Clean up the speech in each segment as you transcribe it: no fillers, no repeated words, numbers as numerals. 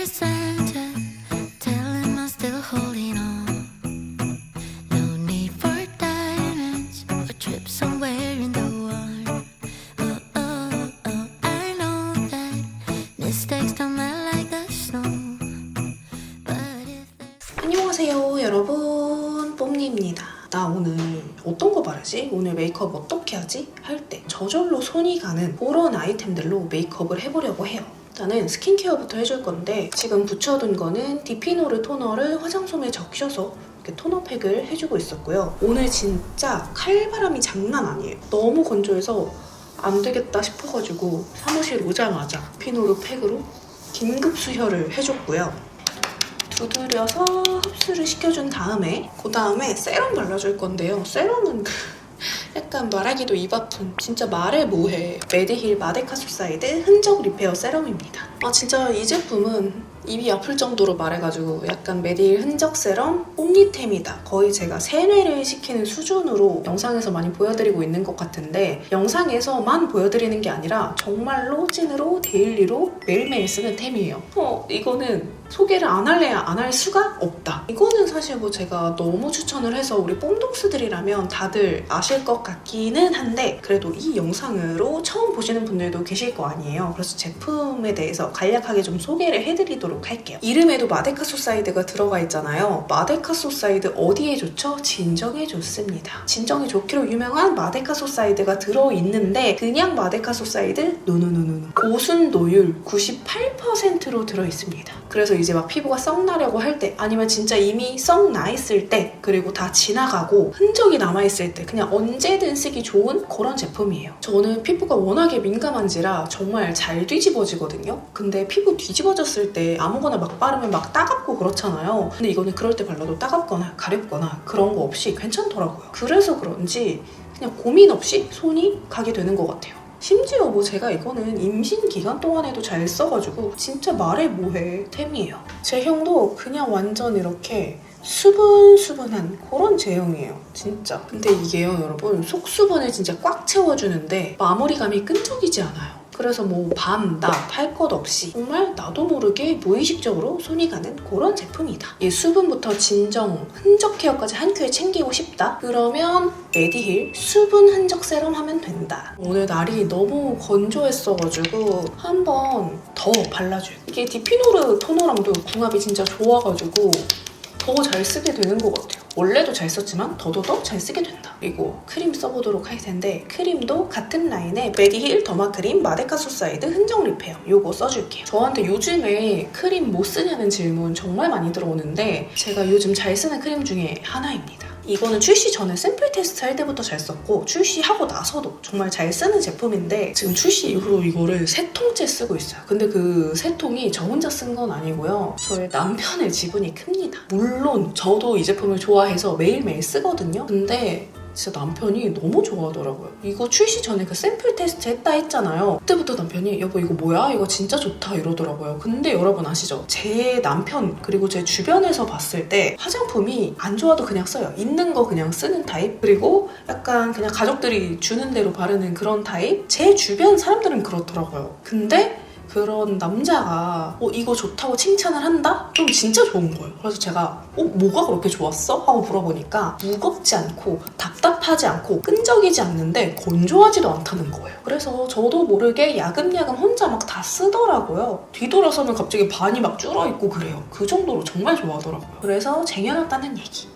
Dear Santa, tell him I'm still holding on. No need for diamonds or trips somewhere in the water. Oh, oh, oh, I know that mistakes don't melt like the snow. But if there's 안녕하세요 여러분, 뽐니입니다. 나 오늘 어떤 거 바르지? 오늘 메이크업 어떻게 하지? 할 때 저절로 손이 가는 그런 아이템들로 메이크업을 해보려고 해요. 일단은 스킨케어부터 해줄 건데 지금 붙여둔 거는 디피노르 토너를 화장솜에 적셔서 이렇게 토너팩을 해주고 있었고요. 오늘 진짜 칼바람이 장난 아니에요. 너무 건조해서 안 되겠다 싶어가지고 사무실 오자마자 디피노르 팩으로 긴급 수혈을 해줬고요. 두드려서 흡수를 시켜준 다음에 그 다음에 세럼 발라줄 건데요. 세럼은 약간 말하기도 입 아픈 진짜 말해 뭐해 메디힐 마데카소사이드 흔적 리페어 세럼입니다. 진짜 이 제품은 입이 아플 정도로 말해가지고 약간 메디힐 흔적 세럼 뽐니템이다. 거의 제가 세뇌를 시키는 수준으로 영상에서 많이 보여드리고 있는 것 같은데 영상에서만 보여드리는 게 아니라 정말로 찐으로 데일리로 매일매일 쓰는 템이에요. 이거는 소개를 안 할래야 안 할 수가 없다. 이거는 사실 뭐 제가 너무 추천을 해서 우리 뽐독스들이라면 다들 아실 것 같기는 한데 그래도 이 영상으로 처음 보시는 분들도 계실 거 아니에요. 그래서 제품에 대해서 간략하게 좀 소개를 해드리도록 할게요. 이름에도 마데카소사이드가 들어가 있잖아요. 마데카소사이드 어디에 좋죠? 진정에 좋습니다. 진정에 좋기로 유명한 마데카소사이드가 들어있는데 그냥 마데카소사이드? 노노노노. 고순도율 98%로 들어있습니다. 그래서 이제 막 피부가 썩 나려고 할 때 아니면 진짜 이미 썩 나 있을 때 그리고 다 지나가고 흔적이 남아있을 때 그냥 언제든 쓰기 좋은 그런 제품이에요. 저는 피부가 워낙에 민감한지라 정말 잘 뒤집어지거든요. 근데 피부 뒤집어졌을 때 아무거나 막 바르면 막 따갑고 그렇잖아요. 근데 이거는 그럴 때 발라도 따갑거나 가렵거나 그런 거 없이 괜찮더라고요. 그래서 그런지 그냥 고민 없이 손이 가게 되는 것 같아요. 심지어 뭐 제가 이거는 임신 기간 동안에도 잘 써가지고 진짜 말해 뭐해 템이에요. 제형도 그냥 완전 이렇게 수분수분한 그런 제형이에요. 진짜. 근데 이게요 여러분 속수분을 진짜 꽉 채워주는데 마무리감이 끈적이지 않아요. 그래서 뭐 밤, 낮 할 것 없이 정말 나도 모르게 무의식적으로 손이 가는 그런 제품이다. 이 수분부터 진정, 흔적 케어까지 한 큐에 챙기고 싶다? 그러면 메디힐 수분 흔적 세럼 하면 된다. 오늘 날이 너무 건조했어가지고 한 번 더 발라줘요. 이게 디피노르 토너랑도 궁합이 진짜 좋아가지고 더 잘 쓰게 되는 것 같아요. 원래도 잘 썼지만 더더더 잘 쓰게 된다. 그리고 크림 써보도록 할 텐데 크림도 같은 라인의 메디힐 더마크림 마데카소사이드 흔적 리페어 요거 써줄게요. 저한테 요즘에 크림 뭐 쓰냐는 질문 정말 많이 들어오는데 제가 요즘 잘 쓰는 크림 중에 하나입니다. 이거는 출시 전에 샘플 테스트 할 때부터 잘 썼고 출시하고 나서도 정말 잘 쓰는 제품인데 지금 출시 이후로 이거를 3통째 쓰고 있어요. 근데 그 3통이 저 혼자 쓴 건 아니고요. 저의 남편의 지분이 큽니다. 물론 저도 이 제품을 좋아해서 매일매일 쓰거든요. 근데 진짜 남편이 너무 좋아하더라고요. 이거 출시 전에 그 샘플 테스트 했잖아요. 그때부터 남편이 여보 이거 뭐야? 이거 진짜 좋다 이러더라고요. 근데 여러분 아시죠? 제 남편 그리고 제 주변에서 봤을 때 화장품이 안 좋아도 그냥 써요. 있는 거 그냥 쓰는 타입. 그리고 약간 그냥 가족들이 주는 대로 바르는 그런 타입. 제 주변 사람들은 그렇더라고요. 근데 그런 남자가 이거 좋다고 칭찬을 한다? 그럼 진짜 좋은 거예요. 그래서 제가 뭐가 그렇게 좋았어? 하고 물어보니까 무겁지 않고 답답하지 않고 끈적이지 않는데 건조하지도 않다는 거예요. 그래서 저도 모르게 야금야금 혼자 막 다 쓰더라고요. 뒤돌아서면 갑자기 반이 막 줄어있고 그래요. 그 정도로 정말 좋아하더라고요. 그래서 쟁여놨다는 얘기.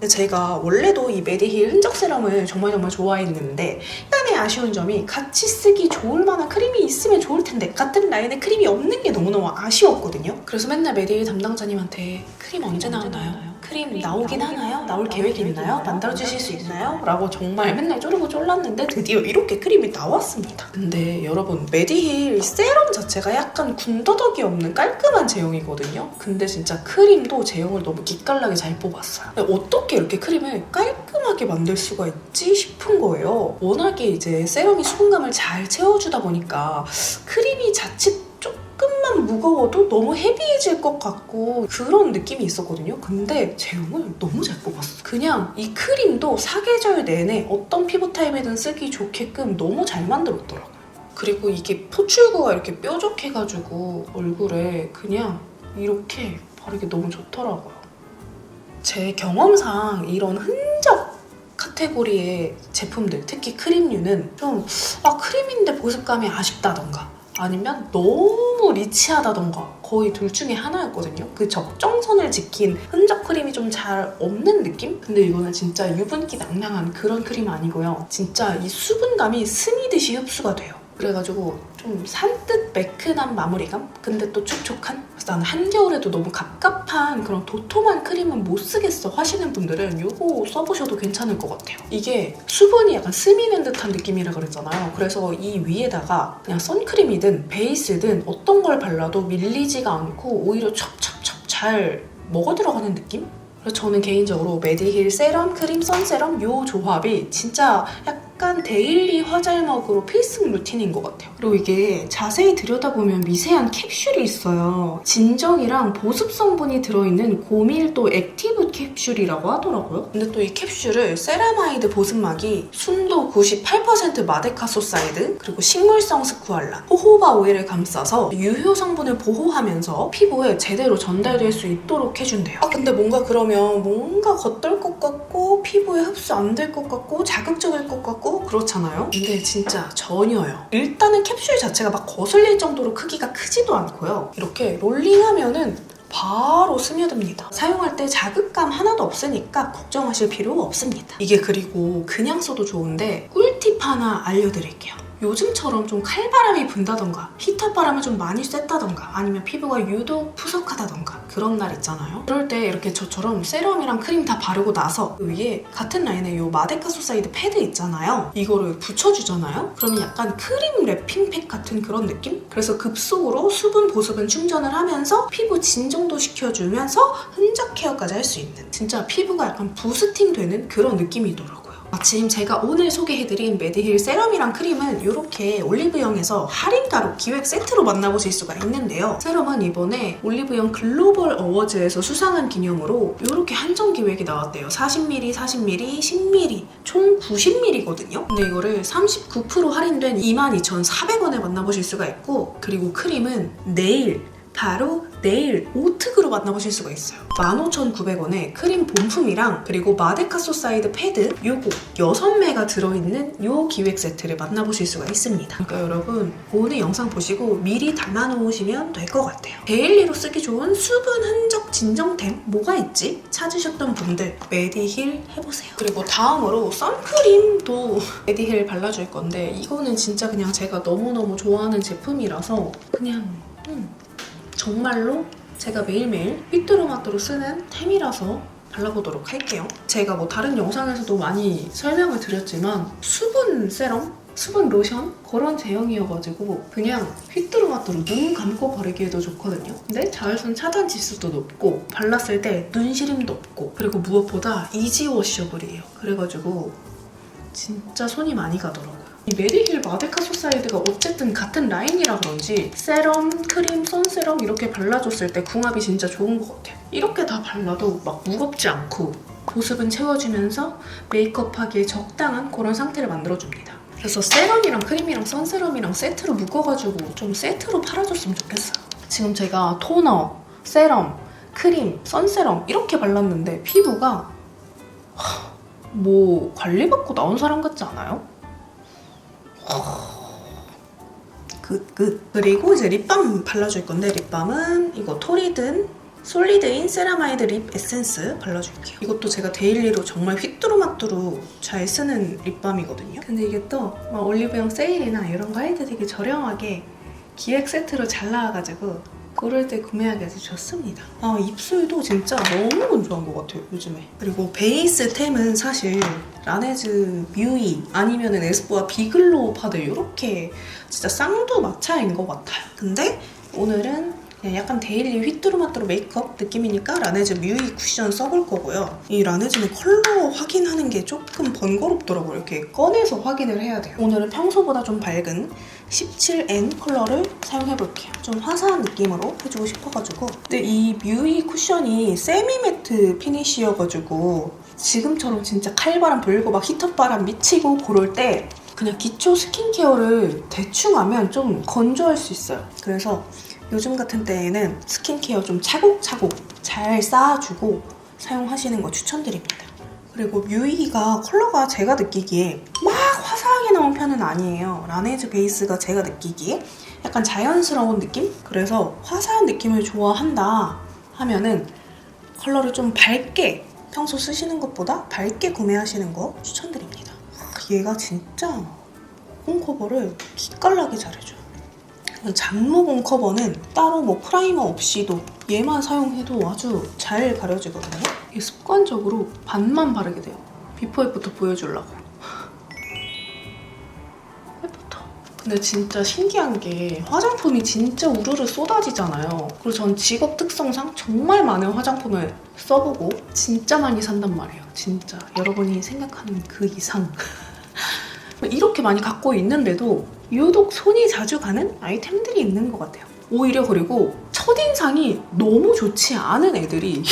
제가 원래도 이 메디힐 흔적 세럼을 정말 좋아했는데 약간의 아쉬운 점이 같이 쓰기 좋을 만한 크림이 있으면 좋을 텐데 같은 라인에 크림이 없는 게 너무너무 아쉬웠거든요. 그래서 맨날 메디힐 담당자님한테 크림 언제 나오나요? 크림 나오긴 하나요? 나올 계획이 있나요? 만들어주실 수 있나요? 라고 정말 맨날 쪼르고 쫄랐는데 드디어 이렇게 크림이 나왔습니다. 근데 여러분 메디힐 세럼 자체가 약간 군더더기 없는 깔끔한 제형이거든요. 근데 진짜 크림도 제형을 너무 기깔나게 잘 뽑았어요. 어떻게 이렇게 크림을 깔끔하게 만들 수가 있지 싶은 거예요. 워낙에 이제 세럼이 수분감을 잘 채워주다 보니까 크림이 자칫 조금만 무거워도 너무 헤비해질 것 같고 그런 느낌이 있었거든요. 근데 제형을 너무 잘 뽑았어. 그냥 이 크림도 사계절 내내 어떤 피부 타입이든 쓰기 좋게끔 너무 잘 만들었더라고요. 그리고 이게 포출구가 이렇게 뾰족해가지고 얼굴에 그냥 이렇게 바르기 너무 좋더라고요. 제 경험상 이런 흔적 카테고리의 제품들, 특히 크림류는 좀 크림인데 보습감이 아쉽다던가 아니면 너무 리치하다던가 거의 둘 중에 하나였거든요. 그 적정선을 지킨 흔적 크림이 좀 잘 없는 느낌? 근데 이거는 진짜 유분기 낭낭한 그런 크림 아니고요. 진짜 이 수분감이 스미듯이 흡수가 돼요. 그래가지고 좀 산뜻 매끈한 마무리감? 근데 또 촉촉한? 그래서 나는 한겨울에도 너무 갑갑한 그런 도톰한 크림은 못 쓰겠어 하시는 분들은 이거 써보셔도 괜찮을 것 같아요. 이게 수분이 약간 스미는 듯한 느낌이라 그랬잖아요. 그래서 이 위에다가 그냥 선크림이든 베이스든 어떤 걸 발라도 밀리지가 않고 오히려 찹찹찹 잘 먹어 들어가는 느낌? 그래서 저는 개인적으로 메디힐 세럼, 크림, 선세럼 이 조합이 진짜 약간 데일리 화잘먹으로 필승 루틴인 것 같아요. 그리고 이게 자세히 들여다보면 미세한 캡슐이 있어요. 진정이랑 보습 성분이 들어있는 고밀도 액티브 캡슐이라고 하더라고요. 근데 또 이 캡슐을 세라마이드 보습막이 순도 98% 마데카소사이드 그리고 식물성 스쿠알란, 호호바 오일을 감싸서 유효 성분을 보호하면서 피부에 제대로 전달될 수 있도록 해준대요. 근데 뭔가 겉돌 것 같고 피부에 흡수 안 될 것 같고 자극적일 것 같고 그렇잖아요? 근데 진짜 전혀요. 일단은 캡슐 자체가 막 거슬릴 정도로 크기가 크지도 않고요. 이렇게 롤링하면은 바로 스며듭니다. 사용할 때 자극감 하나도 없으니까 걱정하실 필요 없습니다. 이게 그리고 그냥 써도 좋은데 꿀팁 하나 알려드릴게요. 요즘처럼 좀 칼바람이 분다던가 히터 바람을 좀 많이 쐈다던가 아니면 피부가 유독 푸석하다던가 그런 날 있잖아요. 그럴 때 이렇게 저처럼 세럼이랑 크림 다 바르고 나서 그 위에 같은 라인에 요 마데카소사이드 패드 있잖아요. 이거를 붙여주잖아요. 그러면 약간 크림 랩핑팩 같은 그런 느낌? 그래서 급속으로 수분 보습은 충전을 하면서 피부 진정도 시켜주면서 흔적 케어까지 할 수 있는 진짜 피부가 약간 부스팅 되는 그런 느낌이더라고요. 마침 제가 오늘 소개해드린 메디힐 세럼이랑 크림은 이렇게 올리브영에서 할인가로 기획 세트로 만나보실 수가 있는데요. 세럼은 이번에 올리브영 글로벌 어워즈에서 수상한 기념으로 이렇게 한정 기획이 나왔대요. 40ml, 40ml, 10ml 총 90ml거든요. 근데 이거를 39% 할인된 22,400원에 만나보실 수가 있고 그리고 크림은 바로 내일 오특으로 만나보실 수가 있어요. 15,900원에 크림 본품이랑 그리고 마데카소사이드 패드 요거 6매가 들어있는 요 기획 세트를 만나보실 수가 있습니다. 그러니까 여러분 오늘 영상 보시고 미리 담아놓으시면 될 것 같아요. 데일리로 쓰기 좋은 수분 흔적 진정템 뭐가 있지? 찾으셨던 분들 메디힐 해보세요. 그리고 다음으로 선크림도 메디힐 발라줄 건데 이거는 진짜 그냥 제가 너무너무 좋아하는 제품이라서 그냥 정말로 제가 매일매일 휘뚜루마뚜루 쓰는 템이라서 발라보도록 할게요. 제가 뭐 다른 영상에서도 많이 설명을 드렸지만 수분 세럼? 수분 로션? 그런 제형이어가지고 그냥 휘뚜루마뚜루 눈 감고 바르기에도 좋거든요. 근데 자외선 차단 지수도 높고 발랐을 때 눈시림도 없고 그리고 무엇보다 이지워셔블이에요. 그래가지고 진짜 손이 많이 가더라고요. 이 메디힐 마데카소사이드가 어쨌든 같은 라인이라 그런지 세럼, 크림, 선세럼 이렇게 발라줬을 때 궁합이 진짜 좋은 것 같아요. 이렇게 다 발라도 막 무겁지 않고 보습은 채워주면서 메이크업하기에 적당한 그런 상태를 만들어줍니다. 그래서 세럼이랑 크림이랑 선세럼이랑 세트로 묶어가지고 좀 세트로 팔아줬으면 좋겠어요. 지금 제가 토너, 세럼, 크림, 선세럼 이렇게 발랐는데 피부가 뭐 관리받고 나온 사람 같지 않아요? 끝. 그리고 이제 립밤 발라줄 건데 립밤은 이거 토리든 솔리드인 세라마이드 립 에센스 발라줄게요. 이것도 제가 데일리로 정말 휘뚜루마뚜루 잘 쓰는 립밤이거든요. 근데 이게 또 올리브영 세일이나 이런 거 할 때 되게 저렴하게 기획 세트로 잘 나와가지고 그럴 때 구매하기 아주 좋습니다. 입술도 진짜 너무 건조한 것 같아요, 요즘에. 그리고 베이스템은 사실 라네즈 뮤이 아니면은 에스쁘아 비글로우 파드 이렇게 진짜 쌍두마차인 것 같아요. 근데 오늘은 그냥 약간 데일리 휘뚜루마뚜루 메이크업 느낌이니까 라네즈 뮤이 쿠션 써볼 거고요. 이 라네즈는 컬러 확인하는 게 조금 번거롭더라고요. 이렇게 꺼내서 확인을 해야 돼요. 오늘은 평소보다 좀 밝은 17N 컬러를 사용해볼게요. 좀 화사한 느낌으로 해주고 싶어가지고. 근데 이 뮤이 쿠션이 세미매트 피니쉬여가지고 지금처럼 진짜 칼바람 불고 막 히터바람 미치고 그럴 때 그냥 기초 스킨케어를 대충 하면 좀 건조할 수 있어요. 그래서 요즘 같은 때에는 스킨케어 좀 차곡차곡 잘 쌓아주고 사용하시는 거 추천드립니다. 그리고 뮤이가 컬러가 제가 느끼기에 막 화사하게 나온 편은 아니에요. 라네즈 베이스가 제가 느끼기에 약간 자연스러운 느낌? 그래서 화사한 느낌을 좋아한다 하면은 컬러를 좀 밝게, 평소 쓰시는 것보다 밝게 구매하시는 거 추천드립니다. 얘가 진짜 모공 커버를 기깔나게 잘해줘요. 잔모공 커버는 따로 뭐 프라이머 없이도 얘만 사용해도 아주 잘 가려지거든요. 이게 습관적으로 반만 바르게 돼요. 비포 애프터 보여주려고. 애프터. 근데 진짜 신기한 게 화장품이 진짜 우르르 쏟아지잖아요. 그리고 전 직업 특성상 정말 많은 화장품을 써보고 진짜 많이 산단 말이에요. 진짜 여러분이 생각하는 그 이상. 이렇게 많이 갖고 있는데도 유독 손이 자주 가는 아이템들이 있는 것 같아요. 오히려 그리고 첫인상이 너무 좋지 않은 애들이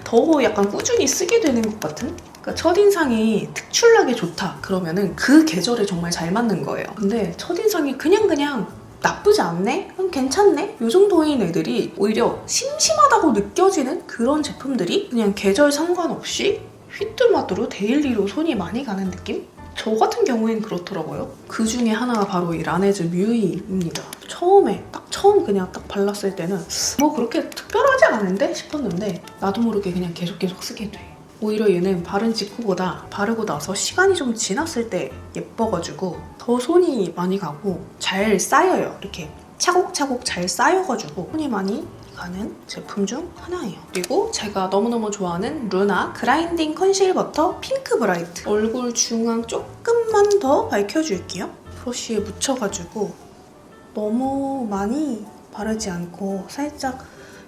더 약간 꾸준히 쓰게 되는 것 같은? 그러니까 첫인상이 특출나게 좋다 그러면은 그 계절에 정말 잘 맞는 거예요. 근데 첫인상이 그냥 나쁘지 않네? 괜찮네? 이 정도인 애들이 오히려 심심하다고 느껴지는 그런 제품들이 그냥 계절 상관없이 휘뚜마뚜로 데일리로 손이 많이 가는 느낌? 저 같은 경우엔 그렇더라고요. 그 중에 하나가 바로 이 라네즈 뮤이입니다. 처음 그냥 딱 발랐을 때는 뭐 그렇게 특별하지 않은데 싶었는데 나도 모르게 그냥 계속 쓰게 돼. 오히려 얘는 바른 직후보다 바르고 나서 시간이 좀 지났을 때 예뻐가지고 더 손이 많이 가고 잘 쌓여요. 이렇게 차곡차곡 잘 쌓여가지고 손이 많이 가는 제품 중 하나예요. 그리고 제가 너무너무 좋아하는 루나 그라인딩 컨실 버터 핑크 브라이트. 얼굴 중앙 조금만 더 밝혀줄게요. 브러쉬에 묻혀가지고 너무 많이 바르지 않고 살짝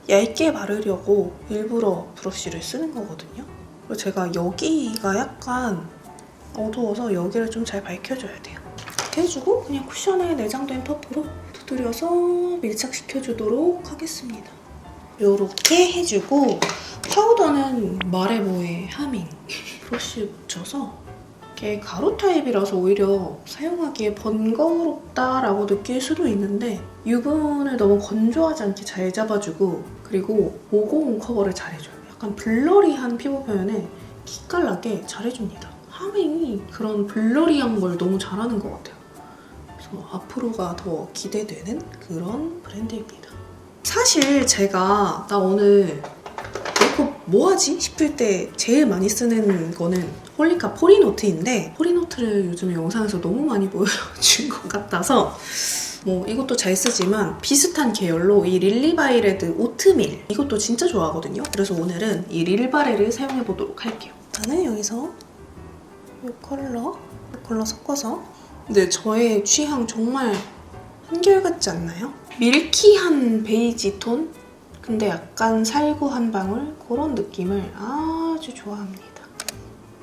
얇게 바르려고 일부러 브러쉬를 쓰는 거거든요. 그리고 제가 여기가 약간 어두워서 여기를 좀 잘 밝혀줘야 돼요. 이렇게 해주고 그냥 쿠션에 내장된 퍼프로 두드려서 밀착시켜주도록 하겠습니다. 이렇게 해주고 파우더는 마레모의 하밍 브러쉬에 묻혀서 이게 가루 타입이라서 오히려 사용하기에 번거롭다라고 느낄 수도 있는데 유분을 너무 건조하지 않게 잘 잡아주고 그리고 모공 커버를 잘해줘요. 약간 블러리한 피부 표현에 기깔나게 잘해줍니다. 하밍이 그런 블러리한 걸 너무 잘하는 것 같아요. 그래서 앞으로가 더 기대되는 그런 브랜드입니다. 사실 제가 나 오늘 메이크업 뭐하지? 싶을 때 제일 많이 쓰는 거는 홀리카 포리노트인데 포리노트를 요즘 영상에서 너무 많이 보여준 것 같아서 뭐 이것도 잘 쓰지만 비슷한 계열로 이 릴리바이레드 오트밀 이것도 진짜 좋아하거든요. 그래서 오늘은 이 릴바레를 사용해보도록 할게요. 저는 여기서 이 컬러 섞어서 근데 저의 취향 정말 한결같지 않나요? 밀키한 베이지 톤? 근데 약간 살구 한 방울? 그런 느낌을 아주 좋아합니다.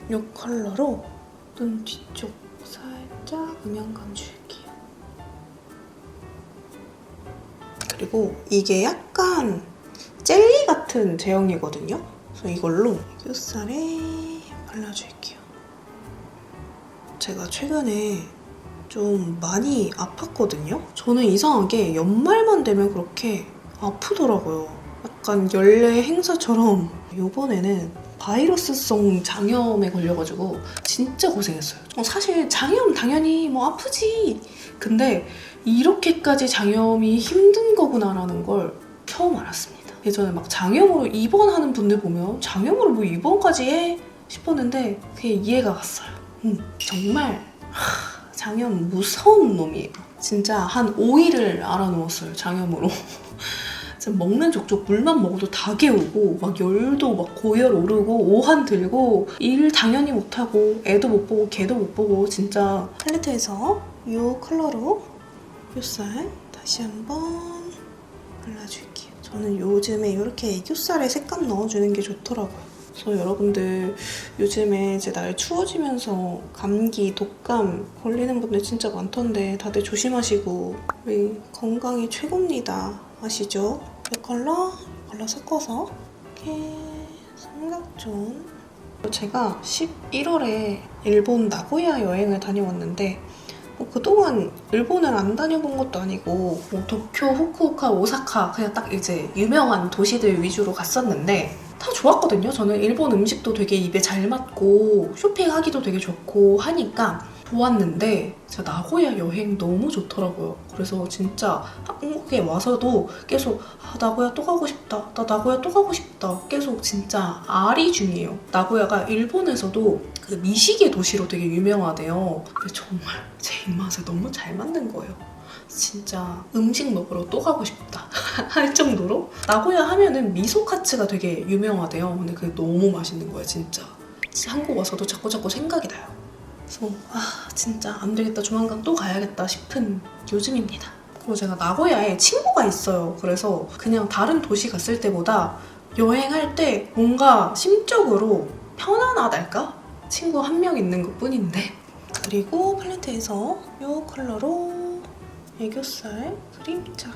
이 컬러로 눈 뒤쪽 살짝 음영감 줄게요. 그리고 이게 약간 젤리 같은 제형이거든요. 그래서 이걸로 큐살에 발라줄게요. 제가 최근에 좀 많이 아팠거든요? 저는 이상하게 연말만 되면 그렇게 아프더라고요. 약간 연례 행사처럼 이번에는 바이러스성 장염에 걸려가지고 진짜 고생했어요. 사실 장염 당연히 뭐 아프지. 근데 이렇게까지 장염이 힘든 거구나라는 걸 처음 알았습니다. 예전에 막 장염으로 입원하는 분들 보면 장염으로 뭐 입원까지 해? 싶었는데 그게 이해가 갔어요. 정말 장염 무서운 놈이에요. 진짜 한 5일을 알아누웠어요, 장염으로. 먹는 족족 물만 먹어도 다 개우고 막 열도 막 고열 오르고 오한 들고 일 당연히 못하고 애도 못 보고 걔도 못 보고 진짜 팔레트에서 이 컬러로 애교살 다시 한번 발라줄게요. 저는 요즘에 이렇게 애교살에 색감 넣어주는 게 좋더라고요. 그래서 여러분들 요즘에 이제 날 추워지면서 감기, 독감 걸리는 분들 진짜 많던데 다들 조심하시고 우리 건강이 최고입니다. 아시죠? 이 컬러 섞어서 이렇게 삼각존. 제가 11월에 일본 나고야 여행을 다녀왔는데 그동안 일본을 안 다녀본 것도 아니고 뭐 도쿄, 후쿠오카, 오사카 그냥 딱 이제 유명한 도시들 위주로 갔었는데 다 좋았거든요. 저는 일본 음식도 되게 입에 잘 맞고 쇼핑하기도 되게 좋고 하니까 좋았는데 진짜 나고야 여행 너무 좋더라고요. 그래서 진짜 한국에 와서도 계속 나고야 또 가고 싶다. 나 나고야 또 가고 싶다. 계속 진짜 아리 중이에요. 나고야가 일본에서도 그 미식의 도시로 되게 유명하대요. 근데 정말 제 입맛에 너무 잘 맞는 거예요. 진짜 음식 먹으러 또 가고 싶다 할 정도로 나고야 하면은 미소카츠가 되게 유명하대요. 근데 그게 너무 맛있는 거예요. 진짜 한국 와서도 자꾸 생각이 나요. 그래서 진짜 안 되겠다, 조만간 또 가야겠다 싶은 요즘입니다. 그리고 제가 나고야에 친구가 있어요. 그래서 그냥 다른 도시 갔을 때보다 여행할 때 뭔가 심적으로 편안하달까? 친구 한 명 있는 것 뿐인데. 그리고 팔레트에서 이 컬러로 애교살 그림자.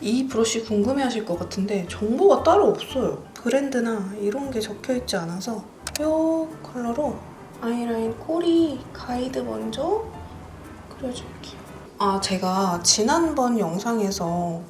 이 브러쉬 궁금해하실 것 같은데 정보가 따로 없어요. 브랜드나 이런 게 적혀있지 않아서 이 컬러로 아이라인 꼬리 가이드 먼저 그려줄게요. 제가 지난번 영상에서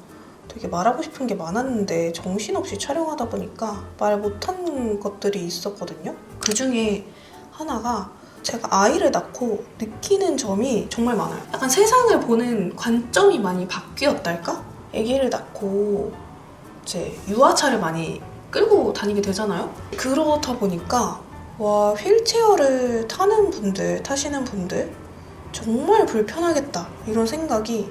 되게 말하고 싶은 게 많았는데 정신없이 촬영하다 보니까 말 못한 것들이 있었거든요. 그 중에 하나가 제가 아이를 낳고 느끼는 점이 정말 많아요. 약간 세상을 보는 관점이 많이 바뀌었달까? 아기를 낳고 이제 유아차를 많이 끌고 다니게 되잖아요. 그러다 보니까 와, 휠체어를 타시는 분들 정말 불편하겠다 이런 생각이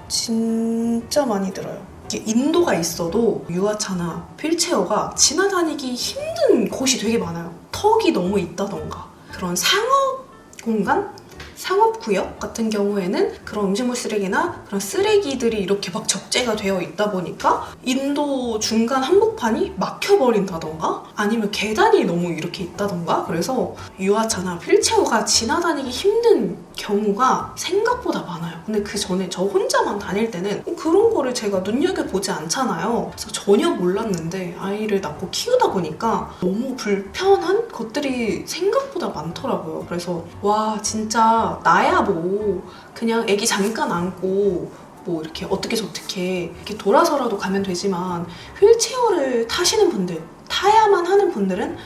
진짜 많이 들어요. 이게 인도가 있어도 유아차나 휠체어가 지나다니기 힘든 곳이 되게 많아요. 턱이 너무 있다던가 그런 상업 공간? 상업구역 같은 경우에는 그런 음식물 쓰레기나 그런 쓰레기들이 이렇게 막 적재가 되어 있다 보니까 인도 중간 한복판이 막혀버린다던가 아니면 계단이 너무 이렇게 있다던가 그래서 유아차나 휠체어가 지나다니기 힘든 경우가 생각보다 많아요. 근데 그 전에 저 혼자만 다닐 때는 그런 거를 제가 눈여겨보지 않잖아요. 그래서 전혀 몰랐는데 아이를 낳고 키우다 보니까 너무 불편한 것들이 생각보다 많더라고요. 그래서 와, 진짜 나야 뭐 그냥 아기 잠깐 안고 뭐 이렇게 어떻게 저렇게 이렇게 돌아서라도 가면 되지만 휠체어를 타시는 분들, 타야만 하는 분들은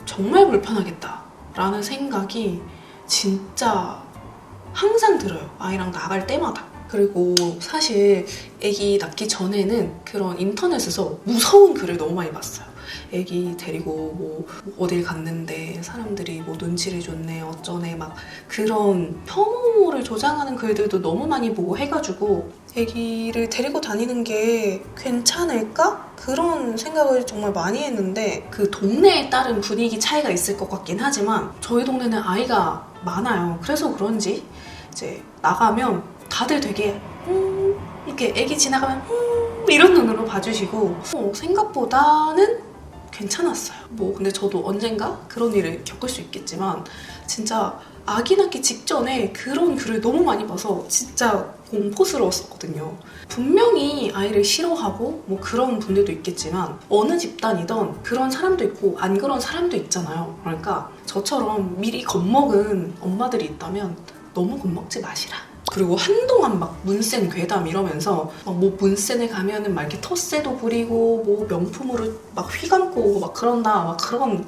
정말 불편하겠다라는 생각이 진짜 항상 들어요. 아이랑 나갈 때마다. 그리고 사실 아기 낳기 전에는 그런 인터넷에서 무서운 글을 너무 많이 봤어요. 아기 데리고 뭐 어딜 갔는데 사람들이 뭐 눈치를 줬네 어쩌네 막 그런 혐오를 조장하는 글들도 너무 많이 보고 해가지고 아기를 데리고 다니는 게 괜찮을까? 그런 생각을 정말 많이 했는데 그 동네에 따른 분위기 차이가 있을 것 같긴 하지만 저희 동네는 아이가 많아요. 그래서 그런지 이제 나가면 다들 되게 이렇게 아기 지나가면 이런 눈으로 봐주시고 생각보다는 괜찮았어요. 뭐 근데 저도 언젠가 그런 일을 겪을 수 있겠지만 진짜 아기 낳기 직전에 그런 글을 너무 많이 봐서 진짜 공포스러웠었거든요. 분명히 아이를 싫어하고 뭐 그런 분들도 있겠지만 어느 집단이든 그런 사람도 있고 안 그런 사람도 있잖아요. 그러니까 저처럼 미리 겁먹은 엄마들이 있다면 너무 겁먹지 마시라. 그리고 한동안 막 문센 괴담 이러면서 뭐 문센에 가면은 막 이렇게 텃세도 부리고 뭐 명품으로 막 휘감고 막 그런다 막 그런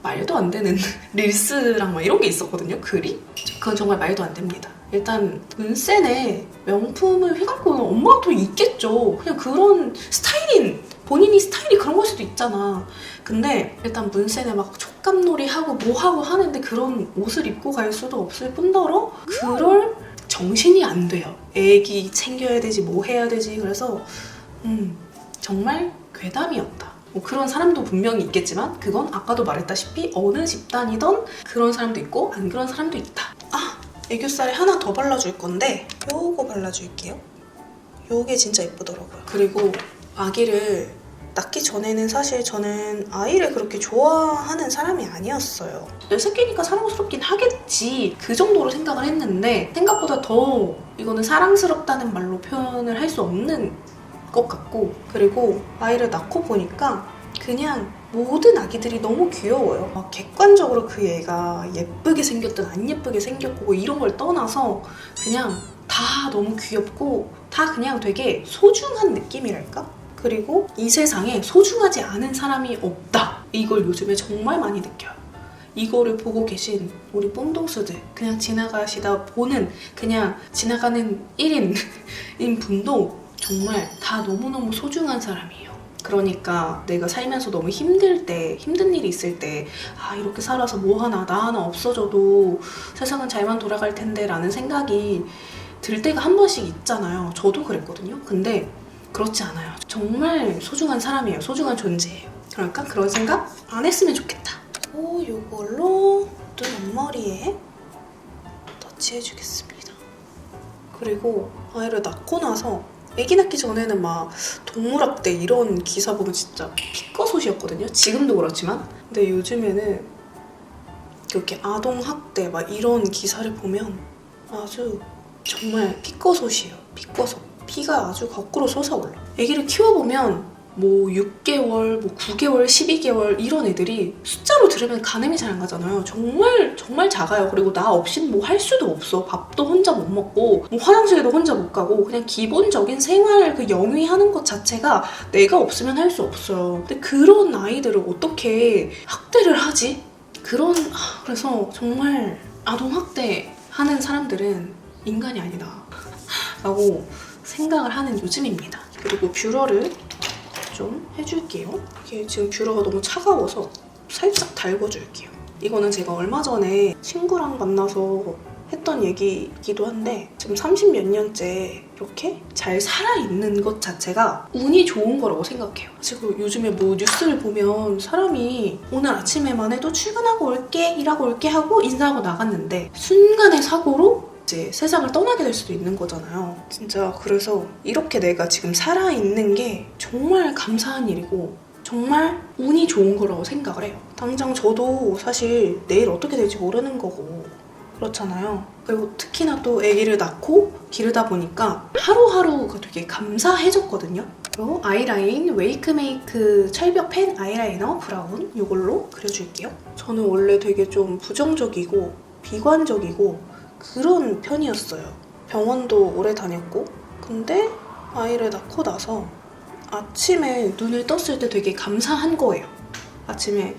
말도 안 되는 릴스랑 막 이런 게 있었거든요. 글이. 그건 정말 말도 안 됩니다. 일단 문센에 명품을 휘감고 오는 엄마가 또 있겠죠. 그냥 그런 스타일인 본인이 스타일이 그런 걸 수도 있잖아. 근데 일단 문센에 막 촉감놀이 하고 뭐 하고 하는데 그런 옷을 입고 갈 수도 없을 뿐더러 그럴 정신이 안 돼요. 애기 챙겨야 되지 뭐 해야 되지. 그래서 정말 괴담이었다. 뭐 그런 사람도 분명히 있겠지만 그건 아까도 말했다시피 어느 집단이든 그런 사람도 있고 안 그런 사람도 있다. 애교살에 하나 더 발라줄 건데 요거 발라줄게요. 요게 진짜 예쁘더라고요. 그리고 아기를 낳기 전에는 사실 저는 아이를 그렇게 좋아하는 사람이 아니었어요. 내 새끼니까 사랑스럽긴 하겠지 그 정도로 생각을 했는데 생각보다 더 이거는 사랑스럽다는 말로 표현을 할 수 없는 것 같고 그리고 아이를 낳고 보니까 그냥 모든 아기들이 너무 귀여워요. 객관적으로 그 애가 예쁘게 생겼든 안 예쁘게 생겼고 이런 걸 떠나서 그냥 다 너무 귀엽고 다 그냥 되게 소중한 느낌이랄까? 그리고 이 세상에 소중하지 않은 사람이 없다. 이걸 요즘에 정말 많이 느껴요. 이거를 보고 계신 우리 뽕동수들, 그냥 지나가시다 보는 그냥 지나가는 1인인 분도 정말 다 너무너무 소중한 사람이에요. 그러니까 내가 살면서 너무 힘들 때, 힘든 일이 있을 때 이렇게 살아서 뭐 하나, 나 하나 없어져도 세상은 잘만 돌아갈 텐데 라는 생각이 들 때가 한 번씩 있잖아요. 저도 그랬거든요. 근데 그렇지 않아요. 정말 소중한 사람이에요. 소중한 존재예요. 그러니까 그런 생각 안 했으면 좋겠다. 요걸로 눈 앞머리에 터치해주겠습니다. 그리고 아이를 낳고 나서 아기 낳기 전에는 막 동물학대 이런 기사 보면 진짜 피꺼솥이었거든요. 지금도 그렇지만. 근데 요즘에는 이렇게 아동학대 막 이런 기사를 보면 아주 정말 피꺼솥이에요. 피꺼솥. 피가 아주 거꾸로 솟아올라. 아기를 키워보면 뭐 6개월, 뭐 9개월, 12개월 이런 애들이 숫자로 들으면 가늠이 잘 안 가잖아요. 정말 정말 작아요. 그리고 나 없이는 뭐 할 수도 없어. 밥도 혼자 못 먹고 뭐 화장실에도 혼자 못 가고 그냥 기본적인 생활 그 영위하는 것 자체가 내가 없으면 할 수 없어요. 근데 그런 아이들을 어떻게 학대를 하지? 그래서 정말 아동학대 하는 사람들은 인간이 아니다 라고 생각을 하는 요즘입니다. 그리고 뷰러를 좀 해줄게요. 이게 지금 뷰러가 너무 차가워서 살짝 달궈줄게요. 이거는 제가 얼마 전에 친구랑 만나서 했던 얘기이기도 한데 지금 30몇 년째 이렇게 잘 살아있는 것 자체가 운이 좋은 거라고 생각해요. 지금 요즘에 뭐 뉴스를 보면 사람이 오늘 아침에만 해도 출근하고 올게, 일하고 올게 하고 인사하고 나갔는데 순간의 사고로 이제 세상을 떠나게 될 수도 있는 거잖아요. 진짜 그래서 이렇게 내가 지금 살아있는 게 정말 감사한 일이고 정말 운이 좋은 거라고 생각을 해요. 당장 저도 사실 내일 어떻게 될지 모르는 거고 그렇잖아요. 그리고 특히나 또 아기를 낳고 기르다 보니까 하루하루가 되게 감사해졌거든요. 그리고 아이라인 웨이크메이크 철벽 펜 아이라이너 브라운 이걸로 그려줄게요. 저는 원래 되게 좀 부정적이고 비관적이고 그런 편이었어요. 병원도 오래 다녔고 근데 아이를 낳고 나서 아침에 눈을 떴을 때 되게 감사한 거예요. 아침에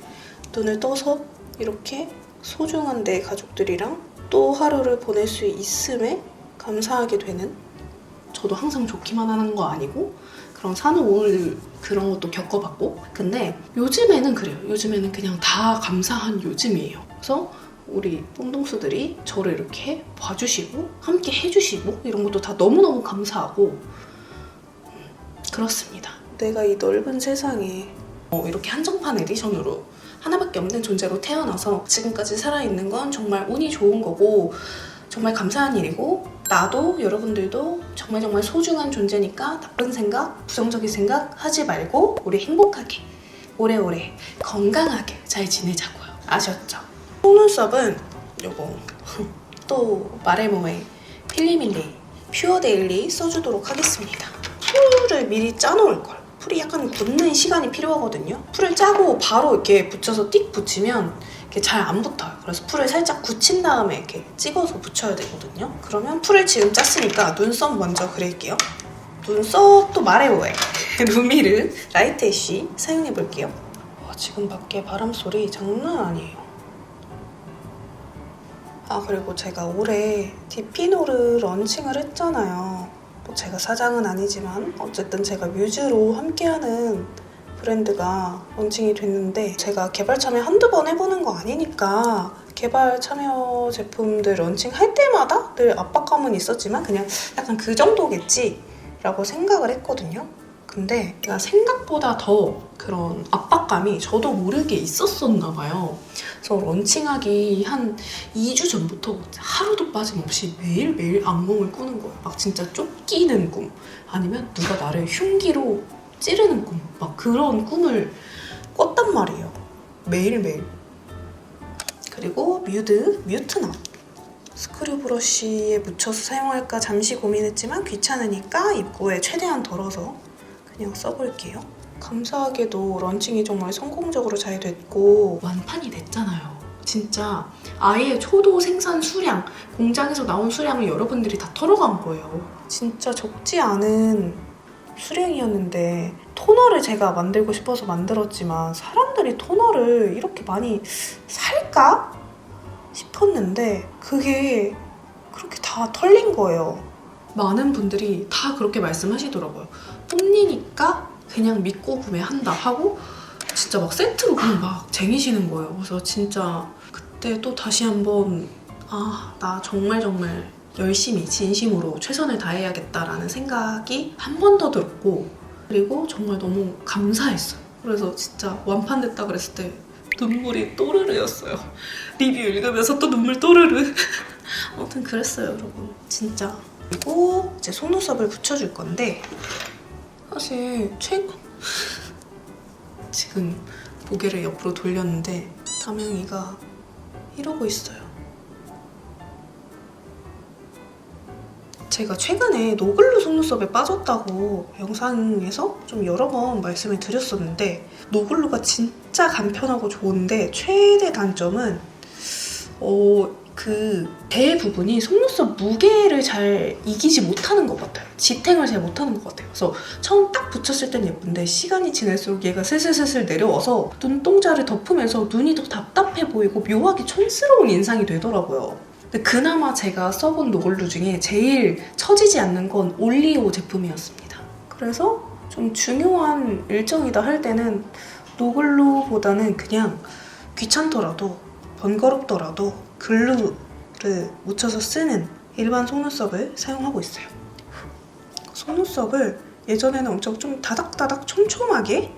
눈을 떠서 이렇게 소중한 내 가족들이랑 또 하루를 보낼 수 있음에 감사하게 되는, 저도 항상 좋기만 하는 거 아니고 그런 산후우울 그런 것도 겪어봤고 근데 요즘에는 그래요. 요즘에는 그냥 다 감사한 요즘이에요. 그래서 우리 뽕동수들이 저를 이렇게 봐주시고 함께 해주시고 이런 것도 다 너무너무 감사하고 그렇습니다. 내가 이 넓은 세상에 이렇게 한정판 에디션으로 하나밖에 없는 존재로 태어나서 지금까지 살아있는 건 정말 운이 좋은 거고 정말 감사한 일이고 나도 여러분들도 정말 정말 소중한 존재니까 나쁜 생각, 부정적인 생각 하지 말고 우리 행복하게 오래오래 건강하게 잘 지내자고요. 아셨죠? 속눈썹은 요거 또 마레모의 필리밀리 퓨어 데일리 써주도록 하겠습니다. 풀을 미리 짜놓을걸. 풀이 약간 굳는 시간이 필요하거든요. 풀을 짜고 바로 이렇게 붙여서 띡 붙이면 이렇게 잘 안 붙어요. 그래서 풀을 살짝 굳힌 다음에 이렇게 찍어서 붙여야 되거든요. 그러면 풀을 지금 짰으니까 눈썹 먼저 그릴게요. 눈썹도 마레모의 루미르 라이트 애쉬 사용해볼게요. 지금 밖에 바람소리 장난 아니에요. 그리고 제가 올해 디피노를 런칭을 했잖아요. 뭐 제가 사장은 아니지만 어쨌든 제가 뮤즈로 함께하는 브랜드가 런칭이 됐는데 제가 개발 참여 한두 번 해보는 거 아니니까 개발 참여 제품들 런칭할 때마다 늘 압박감은 있었지만 그냥 약간 그 정도겠지 라고 생각을 했거든요. 근데 제가 생각보다 더 그런 압박감이 저도 모르게 있었었나 봐요. 그래서 런칭하기 한 2주 전부터 하루도 빠짐없이 매일매일 악몽을 꾸는 거예요. 막 진짜 쫓기는 꿈 아니면 누가 나를 흉기로 찌르는 꿈 막 그런 꿈을 꿨단 말이에요. 매일매일. 그리고 뮤트너 스크류 브러쉬에 묻혀서 사용할까 잠시 고민했지만 귀찮으니까 입구에 최대한 덜어서 그냥 써볼게요. 감사하게도 런칭이 정말 성공적으로 잘 됐고 완판이 됐잖아요. 진짜 아예 초도 생산 수량, 공장에서 나온 수량을 여러분들이 다 털어간 거예요. 진짜 적지 않은 수량이었는데 토너를 제가 만들고 싶어서 만들었지만 사람들이 토너를 이렇게 많이 살까? 싶었는데 그게 그렇게 다 털린 거예요. 많은 분들이 다 그렇게 말씀하시더라고요. 뽐니니까 그냥 믿고 구매한다 하고 진짜 막 세트로 그냥 막 쟁이시는 거예요. 그래서 진짜 그때 또 다시 한번 나 정말 열심히 진심으로 최선을 다해야겠다라는 생각이 한 번 더 들었고 그리고 정말 너무 감사했어요. 그래서 진짜 완판됐다 그랬을 때 눈물이 또르르였어요. 리뷰 읽으면서 또 눈물 또르르. 아무튼 그랬어요, 여러분. 진짜. 그리고 이제 속눈썹을 붙여줄 건데 사실 지금 고개를 옆으로 돌렸는데 담양이가 이러고 있어요. 제가 최근에 노글루 속눈썹에 빠졌다고 영상에서 좀 여러 번 말씀을 드렸었는데 노글루가 진짜 간편하고 좋은데 최대 단점은 그 대부분이 속눈썹 무게를 잘 이기지 못하는 것 같아요. 지탱을 잘 못하는 것 같아요. 그래서 처음 딱 붙였을 땐 예쁜데 시간이 지날수록 얘가 슬슬 내려와서 눈동자를 덮으면서 눈이 더 답답해 보이고 묘하게 촌스러운 인상이 되더라고요. 근데 그나마 제가 써본 노글루 중에 제일 처지지 않는 건 올리오 제품이었습니다. 그래서 좀 중요한 일정이다 할 때는 노글루보다는 그냥 귀찮더라도 번거롭더라도 글루를 묻혀서 쓰는 일반 속눈썹을 사용하고 있어요. 속눈썹을 예전에는 엄청 좀 다닥다닥 촘촘하게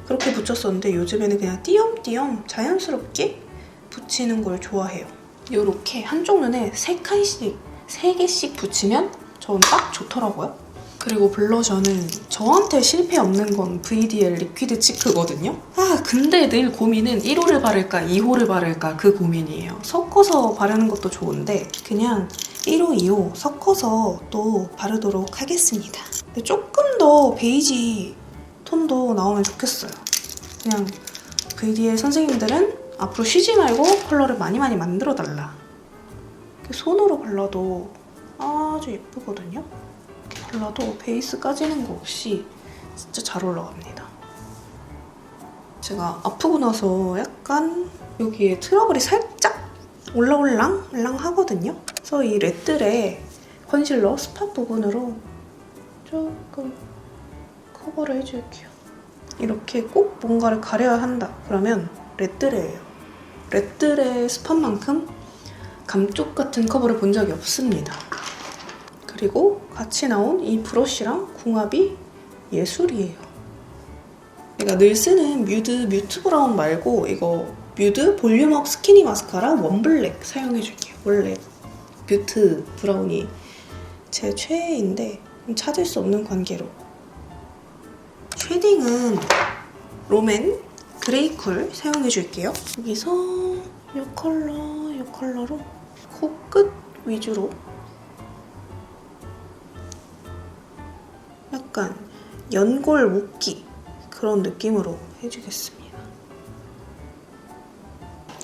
그렇게 붙였었는데 요즘에는 그냥 띄엄띄엄 자연스럽게 붙이는 걸 좋아해요. 이렇게 한쪽 눈에 3개씩 붙이면 저는 딱 좋더라고요. 그리고 블러셔는 저한테 실패 없는 건 VDL 리퀴드 치크거든요. 근데 늘 고민은 1호를 바를까 2호를 바를까 그 고민이에요. 섞어서 바르는 것도 좋은데 그냥 1호, 2호 섞어서 또 바르도록 하겠습니다. 근데 조금 더 베이지 톤도 나오면 좋겠어요. 그냥 VDL 선생님들은 앞으로 쉬지 말고 컬러를 많이 만들어달라. 손으로 발라도 아주 예쁘거든요. 발라도 베이스 까지는 거 없이 진짜 잘 올라갑니다. 제가 아프고 나서 약간 여기에 트러블이 살짝 올라올랑 하거든요. 그래서 이 레드레 컨실러 스팟 부분으로 조금 커버를 해줄게요. 이렇게 꼭 뭔가를 가려야 한다. 그러면 레드레예요. 레드레 스팟만큼 감쪽 같은 커버를 본 적이 없습니다. 그리고 같이 나온 이 브러쉬랑 궁합이 예술이에요. 내가 늘 쓰는 뮤트 브라운 말고 이거 뮤드 볼륨업 스키니 마스카라 원블랙 사용해줄게요. 원래 뮤트 브라운이 제 최애인데 찾을 수 없는 관계로. 쉐딩은 롬앤 그레이쿨 사용해줄게요. 여기서 이 컬러로 코끝 위주로 약간 연골 묶기 그런 느낌으로 해주겠습니다.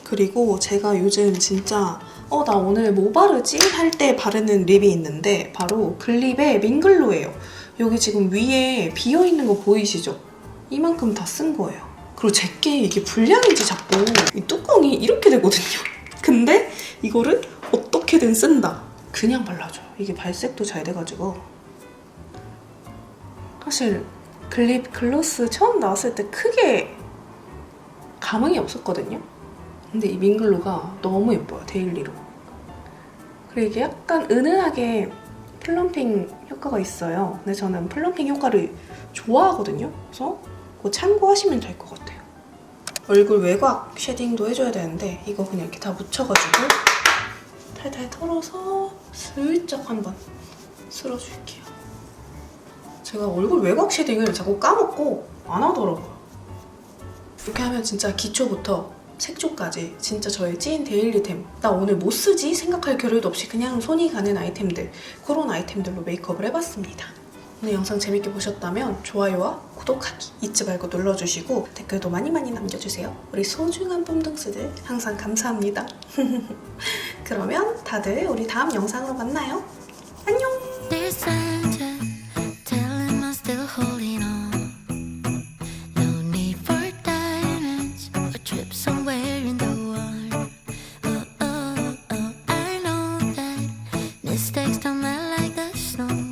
그리고 제가 요즘 진짜 나 오늘 뭐 바르지? 할 때 바르는 립이 있는데 바로 글립의 밍글로예요. 여기 지금 위에 비어있는 거 보이시죠? 이만큼 다 쓴 거예요. 그리고 제게 이게 불량인지 자꾸 이 뚜껑이 이렇게 되거든요. 근데 이거를 어떻게든 쓴다. 그냥 발라줘요. 이게 발색도 잘 돼가지고. 사실 글립 글로스 처음 나왔을 때 크게 감흥이 없었거든요. 근데 이 밍글로가 너무 예뻐요. 데일리로. 그리고 이게 약간 은은하게 플럼핑 효과가 있어요. 근데 저는 플럼핑 효과를 좋아하거든요. 그래서 그거 참고하시면 될 것 같아요. 얼굴 외곽 쉐딩도 해줘야 되는데 이거 그냥 이렇게 다 묻혀가지고 탈탈 털어서 슬쩍 한번 쓸어줄게요. 제가 얼굴 외곽 쉐딩을 자꾸 까먹고 안 하더라고요. 이렇게 하면 진짜 기초부터 색조까지 진짜 저의 찐 데일리템. 나 오늘 뭐 쓰지? 생각할 겨를도 없이 그냥 손이 가는 아이템들, 그런 아이템들로 메이크업을 해봤습니다. 오늘 영상 재밌게 보셨다면 좋아요와 구독하기 잊지 말고 눌러주시고 댓글도 많이 남겨주세요. 우리 소중한 뽐둥스들 항상 감사합니다. 그러면 다들 우리 다음 영상으로 만나요. 안녕! Dear Santa, tell him I'm still holding on. No need for diamonds or trip somewhere in the warm. Oh, oh, oh, I know that mistakes don't melt like the snow.